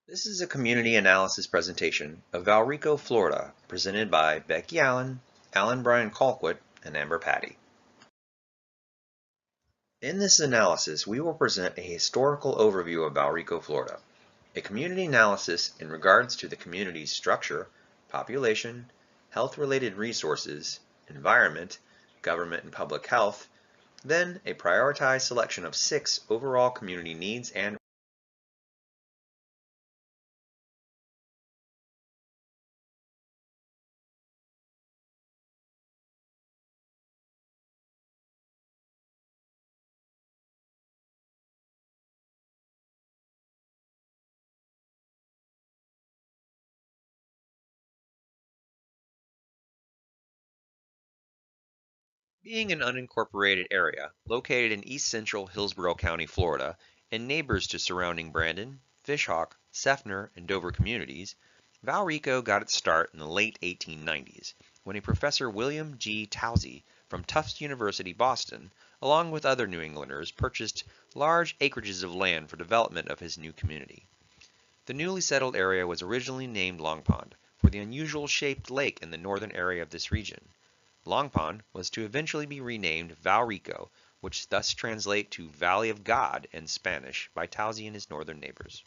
This is a community analysis presentation of Valrico, Florida, presented by Becky Allen, Alan Brian Colquitt, and Amber Patty. In this analysis, we will present a historical overview of Valrico, Florida, a community analysis in regards to the community's structure, population, health-related resources, environment, government and public health, then a prioritized selection of 6 overall community needs and being an unincorporated area located in east central Hillsborough County, Florida, and neighbors to surrounding Brandon, Fishhawk, Seffner, and Dover communities, Valrico got its start in the late 1890s when a Professor William G. Towsey from Tufts University, Boston, along with other New Englanders, purchased large acreages of land for development of his new community. The newly settled area was originally named Long Pond for the unusual shaped lake in the northern area of this region. Long Pond was to eventually be renamed Valrico, which thus translate to Valley of God in Spanish by Towsey and his northern neighbors.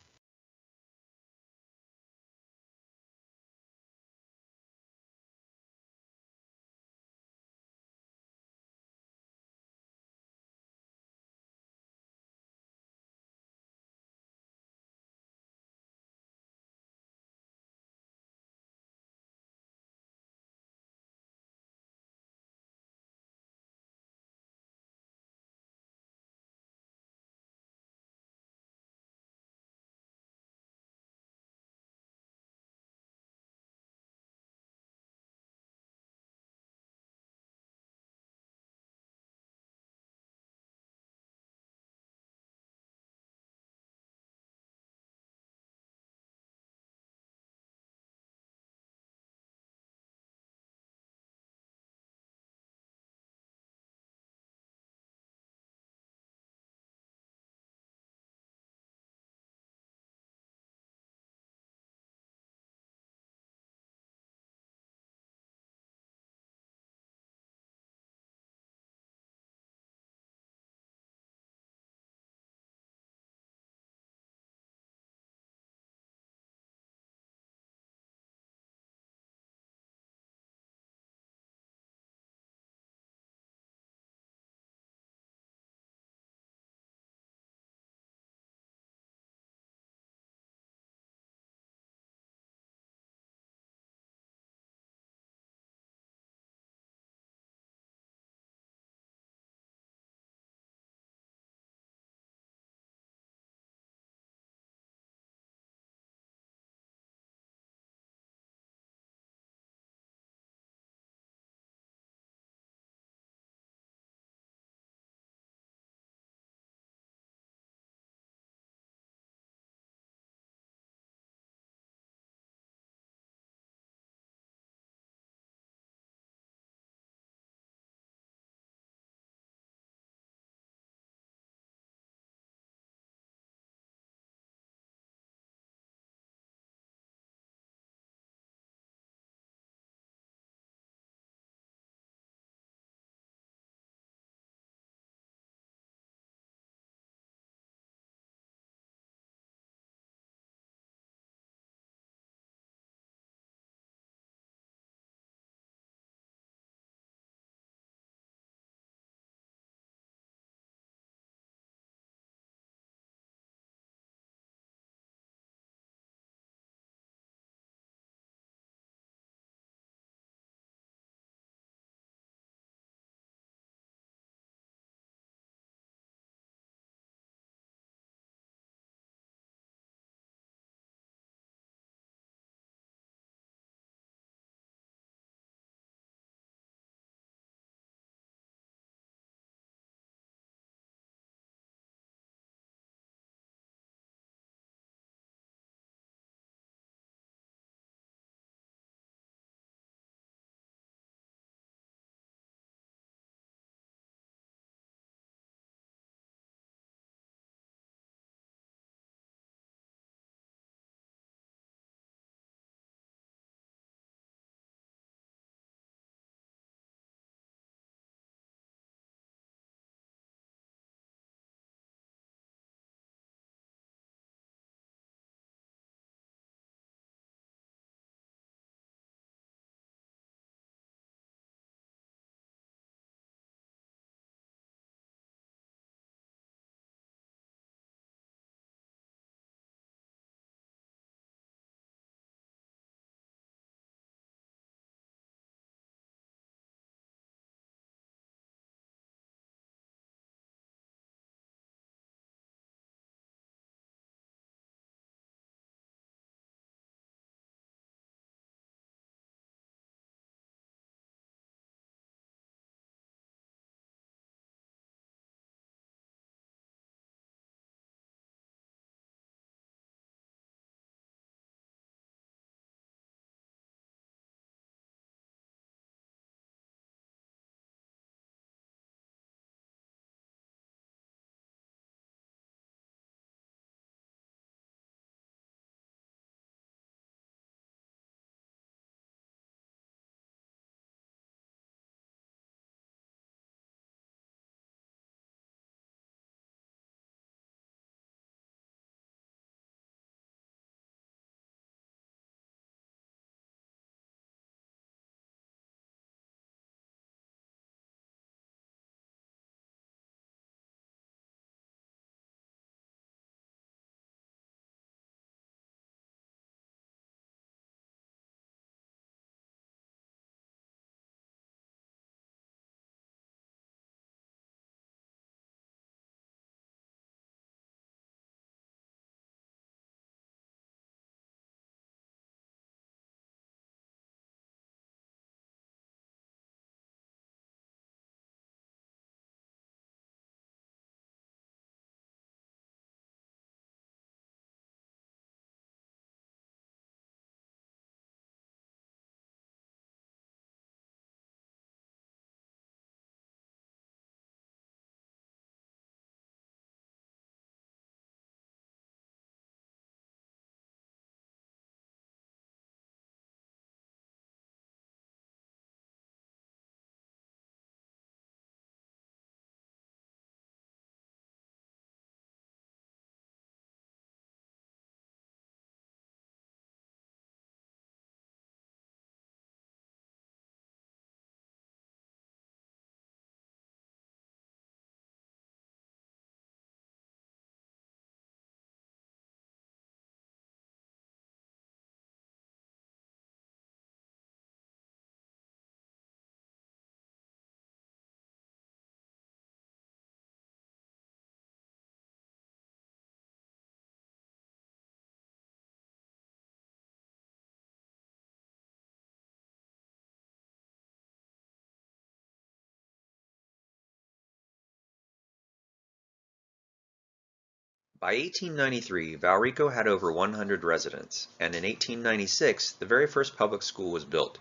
By 1893, Valrico had over 100 residents, and in 1896 the very first public school was built.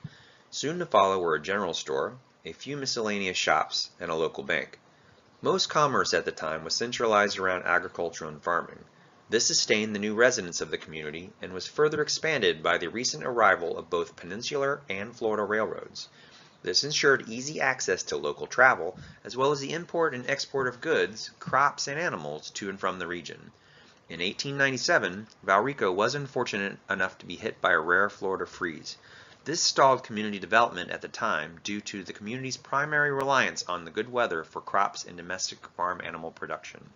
Soon to follow were a general store, a few miscellaneous shops, and a local bank. Most commerce at the time was centralized around agriculture and farming. This sustained the new residents of the community and was further expanded by the recent arrival of both peninsular and Florida railroads. This ensured easy access to local travel, as well as the import and export of goods, crops, and animals to and from the region. In 1897, Valrico was unfortunate enough to be hit by a rare Florida freeze. This stalled community development at the time due to the community's primary reliance on the good weather for crops and domestic farm animal production.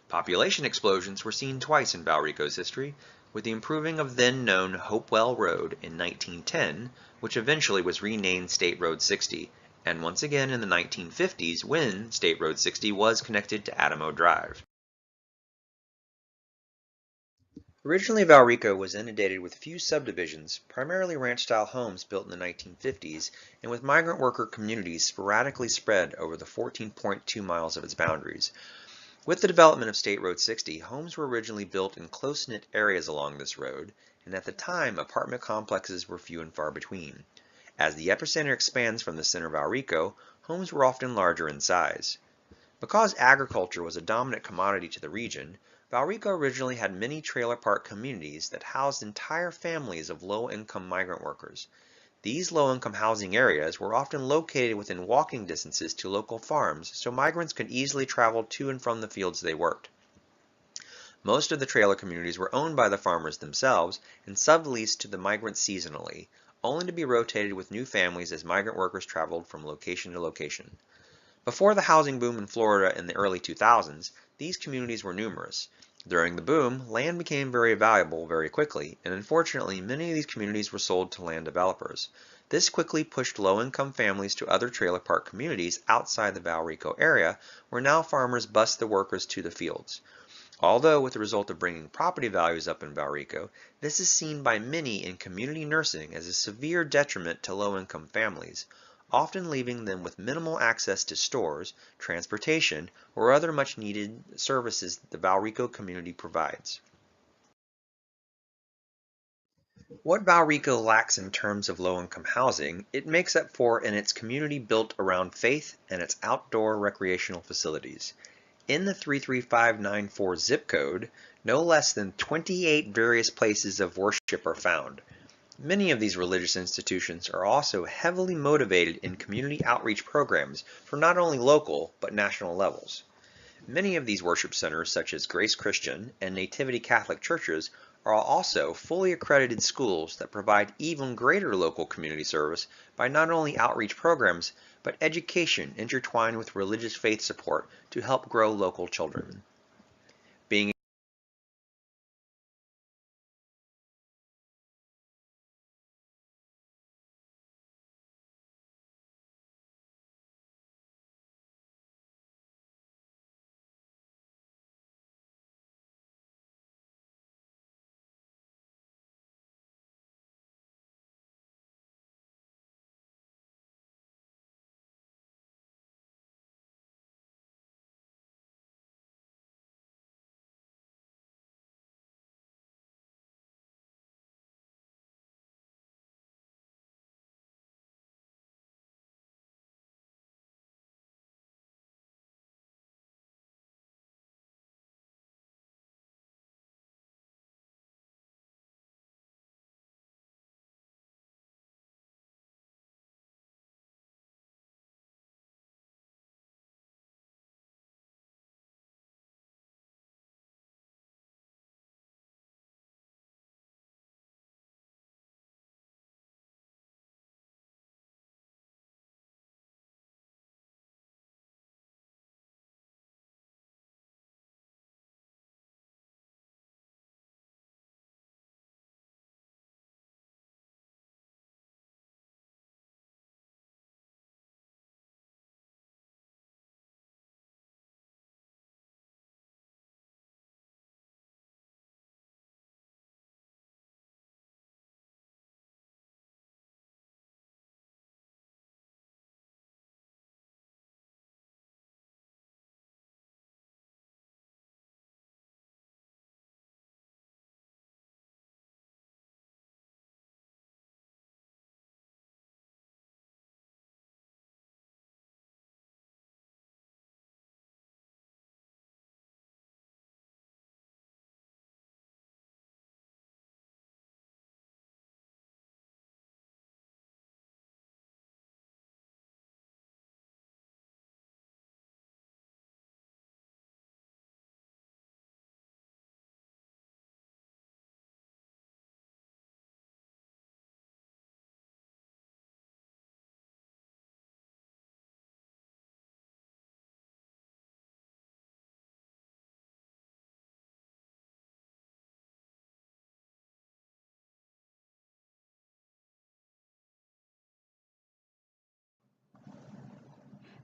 Population explosions were seen twice in Valrico's history, with the improving of then-known Hopewell Road in 1910, which eventually was renamed State Road 60, and once again in the 1950s when State Road 60 was connected to Adamo Drive. Originally, Valrico was inundated with few subdivisions, primarily ranch-style homes built in the 1950s, and with migrant worker communities sporadically spread over the 14.2 miles of its boundaries. With the development of State Road 60, homes were originally built in close-knit areas along this road, and at the time, apartment complexes were few and far between. As the epicenter expands from the center of Valrico, homes were often larger in size. Because agriculture was a dominant commodity to the region, Valrico originally had many trailer park communities that housed entire families of low-income migrant workers. These low-income housing areas were often located within walking distances to local farms, so migrants could easily travel to and from the fields they worked. Most of the trailer communities were owned by the farmers themselves and subleased to the migrants seasonally, only to be rotated with new families as migrant workers traveled from location to location. Before the housing boom in Florida in the early 2000s, these communities were numerous. During the boom, land became very valuable very quickly, and unfortunately many of these communities were sold to land developers. This quickly pushed low-income families to other trailer park communities outside the Valrico area, where now farmers bused the workers to the fields. Although with the result of bringing property values up in Valrico, this is seen by many in community nursing as a severe detriment to low-income families, often leaving them with minimal access to stores, transportation, or other much-needed services the Valrico community provides. What Valrico lacks in terms of low-income housing, it makes up for in its community built around faith and its outdoor recreational facilities. In the 33594 zip code, no less than 28 various places of worship are found. Many of these religious institutions are also heavily motivated in community outreach programs for not only local but national levels. Many of these worship centers, such as Grace Christian and Nativity Catholic churches, are also fully accredited schools that provide even greater local community service by not only outreach programs, but education intertwined with religious faith support to help grow local children. Being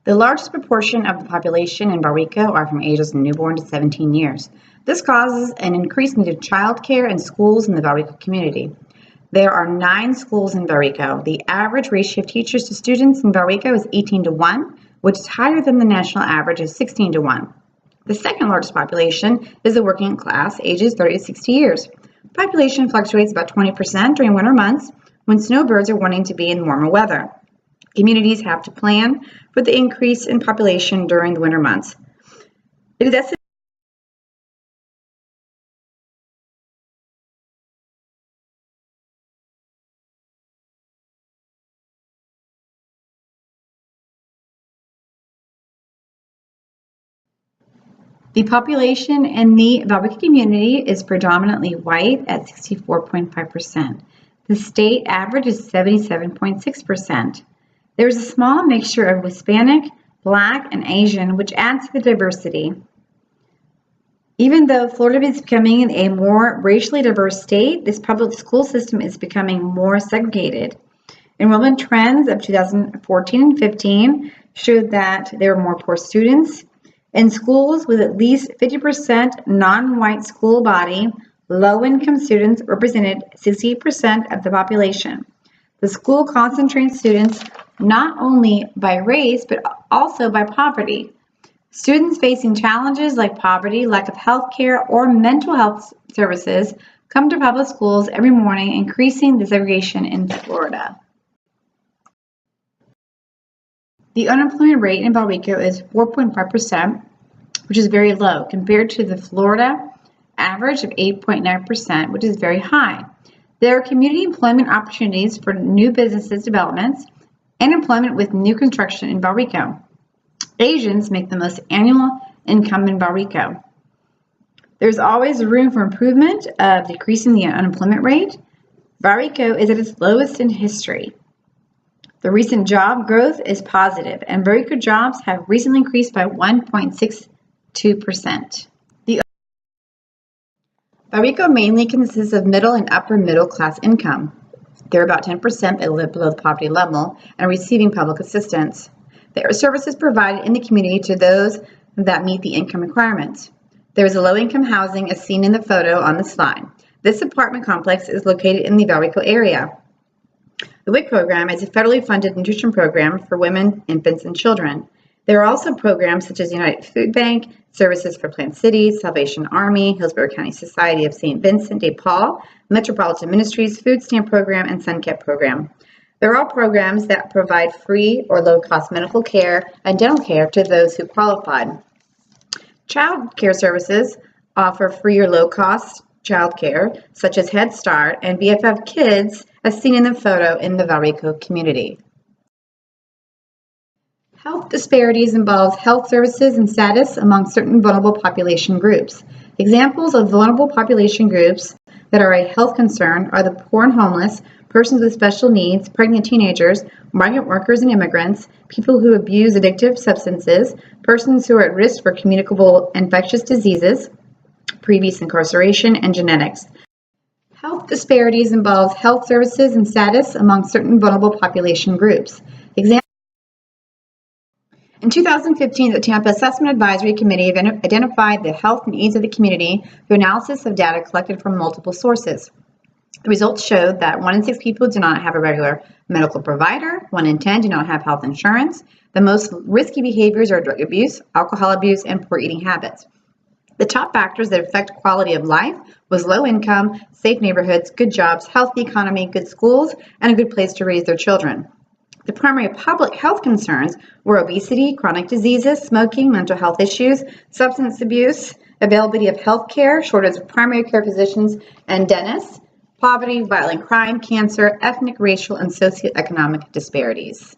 The largest proportion of the population in Valrico are from ages newborn to 17 years. This causes an increased need of childcare and schools in the Valrico community. There are 9 schools in Valrico. The average ratio of teachers to students in Valrico is 18 to 1, which is higher than the national average of 16 to 1. The second largest population is the working class, ages 30 to 60 years. Population fluctuates about 20% during winter months when snowbirds are wanting to be in warmer weather. Communities have to plan for the increase in population during the winter months. It is estimated the population in the Valrico community is predominantly white at 64.5%. The state average is 77.6%. There is a small mixture of Hispanic, Black, and Asian, which adds to the diversity. Even though Florida is becoming a more racially diverse state, this public school system is becoming more segregated. Enrollment trends of 2014 and 15 showed that there were more poor students. In schools with at least 50% non-white school body, low-income students represented 68% of the population. The school concentrates students not only by race, but also by poverty. Students facing challenges like poverty, lack of health care, or mental health services come to public schools every morning, increasing the segregation in Florida. The unemployment rate in Valrico is 4.5%, which is very low compared to the Florida average of 8.9%, which is very high. There are community employment opportunities for new businesses developments and employment with new construction in Valrico. Asians make the most annual income in Valrico. There's always room for improvement of decreasing the unemployment rate. Valrico is at its lowest in history. The recent job growth is positive, and Valrico jobs have recently increased by 1.62%. Valrico mainly consists of middle and upper middle class income. There are about 10% that live below the poverty level and are receiving public assistance. There are services provided in the community to those that meet the income requirements. There is a low-income housing as seen in the photo on the slide. This apartment complex is located in the Valrico area. The WIC program is a federally funded nutrition program for women, infants, and children. There are also programs such as United Food Bank, Services for Plant Cities, Salvation Army, Hillsborough County Society of St. Vincent de Paul, Metropolitan Ministries, Food Stamp Program, and Suncat Program. They're all programs that provide free or low-cost medical care and dental care to those who qualified. Child care services offer free or low-cost child care, such as Head Start and BFF Kids, as seen in the photo in the Valrico community. Health disparities involve health services and status among certain vulnerable population groups. Examples of vulnerable population groups that are a health concern are the poor and homeless, persons with special needs, pregnant teenagers, migrant workers and immigrants, people who abuse addictive substances, persons who are at risk for communicable infectious diseases, previous incarceration, and genetics. Health disparities involve health services and status among certain vulnerable population groups. In 2015, the Tampa Assessment Advisory Committee identified the health needs of the community through analysis of data collected from multiple sources. The results showed that 1 in 6 people do not have a regular medical provider, 1 in 10 do not have health insurance. The most risky behaviors are drug abuse, alcohol abuse, and poor eating habits. The top factors that affect quality of life was low income, safe neighborhoods, good jobs, healthy economy, good schools, and a good place to raise their children. The primary public health concerns were obesity, chronic diseases, smoking, mental health issues, substance abuse, availability of health care, shortage of primary care physicians and dentists, poverty, violent crime, cancer, ethnic, racial, and socioeconomic disparities.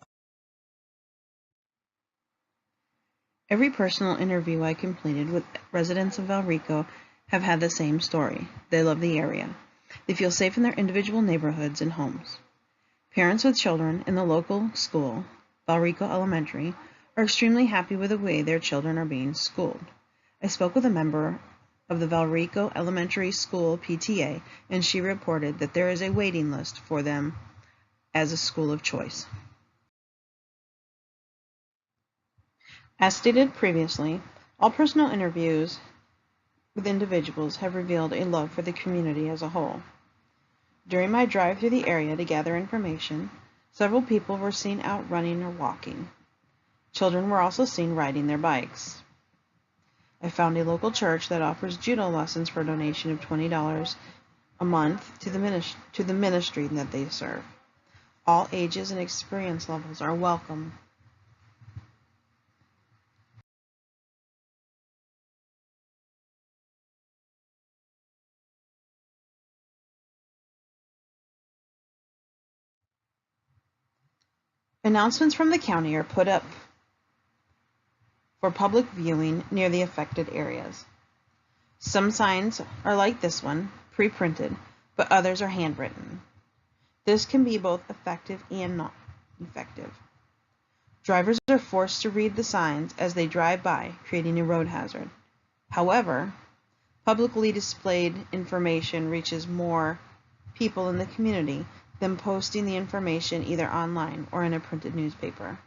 Every personal interview I completed with residents of Valrico have had the same story. They love the area. They feel safe in their individual neighborhoods and homes. Parents with children in the local school, Valrico Elementary, are extremely happy with the way their children are being schooled. I spoke with a member of the Valrico Elementary School PTA, and she reported that there is a waiting list for them as a school of choice. As stated previously, all personal interviews with individuals have revealed a love for the community as a whole. During my drive through the area to gather information, several people were seen out running or walking. Children were also seen riding their bikes. I found a local church that offers judo lessons for a donation of $20 a month to the ministry that they serve. All ages and experience levels are welcome. Announcements from the county are put up for public viewing near the affected areas. Some signs are like this one, pre-printed, but others are handwritten. This can be both effective and not effective. Drivers are forced to read the signs as they drive by, creating a road hazard. However, publicly displayed information reaches more people in the community than posting the information either online or in a printed newspaper.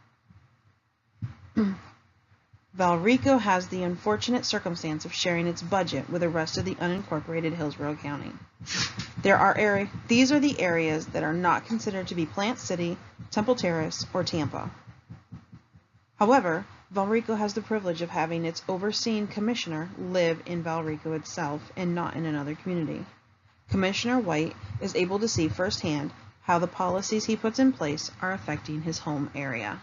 Valrico has the unfortunate circumstance of sharing its budget with the rest of the unincorporated Hillsborough County. These are the areas that are not considered to be Plant City, Temple Terrace, or Tampa. However, Valrico has the privilege of having its overseeing commissioner live in Valrico itself and not in another community. Commissioner White is able to see firsthand how the policies he puts in place are affecting his home area.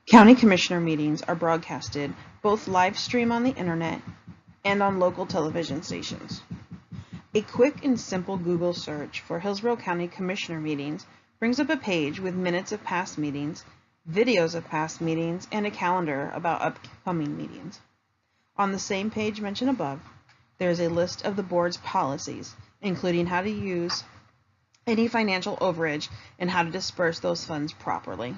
County Commissioner meetings are broadcasted both live stream on the internet and on local television stations. A quick and simple Google search for Hillsborough County Commissioner meetings brings up a page with minutes of past meetings, videos of past meetings, and a calendar about upcoming meetings. On the same page mentioned above, there is a list of the board's policies, including how to use any financial overage and how to disperse those funds properly.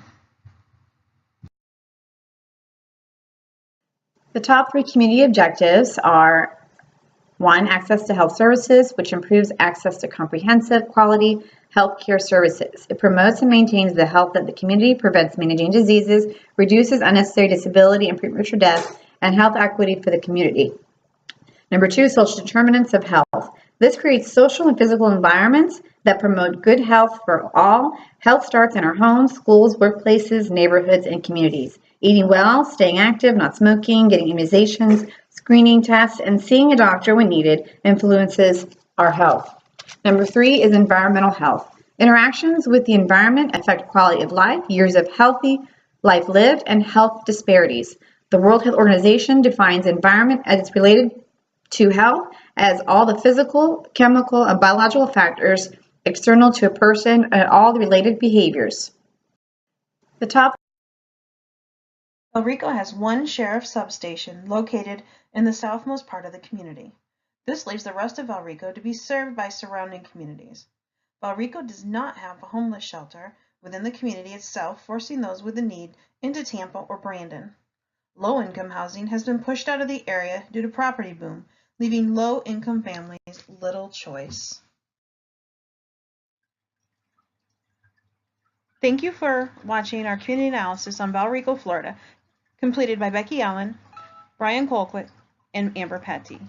The top 3 community objectives are 1. Access to health services, which improves access to comprehensive, quality health care services. It promotes and maintains the health of the community, prevents managing diseases, reduces unnecessary disability and premature death, and health equity for the community. Number 2, social determinants of health. This creates social and physical environments that promote good health for all. Health starts in our homes, schools, workplaces, neighborhoods, and communities. Eating well, staying active, not smoking, getting immunizations, screening tests, and seeing a doctor when needed influences our health. Number 3 is environmental health. Interactions with the environment affect quality of life, years of healthy life lived, and health disparities. The World Health Organization defines environment as it's related to health as all the physical, chemical, and biological factors external to a person and all the related behaviors. The top Valrico has one sheriff substation located in the southmost part of the community. This leaves the rest of Valrico to be served by surrounding communities. Valrico does not have a homeless shelter within the community itself, forcing those with a need into Tampa or Brandon. Low-income housing has been pushed out of the area due to property boom, leaving low-income families little choice. Thank you for watching our community analysis on Valrico, Florida, completed by Becky Allen, Brian Colquitt, and Amber Patty.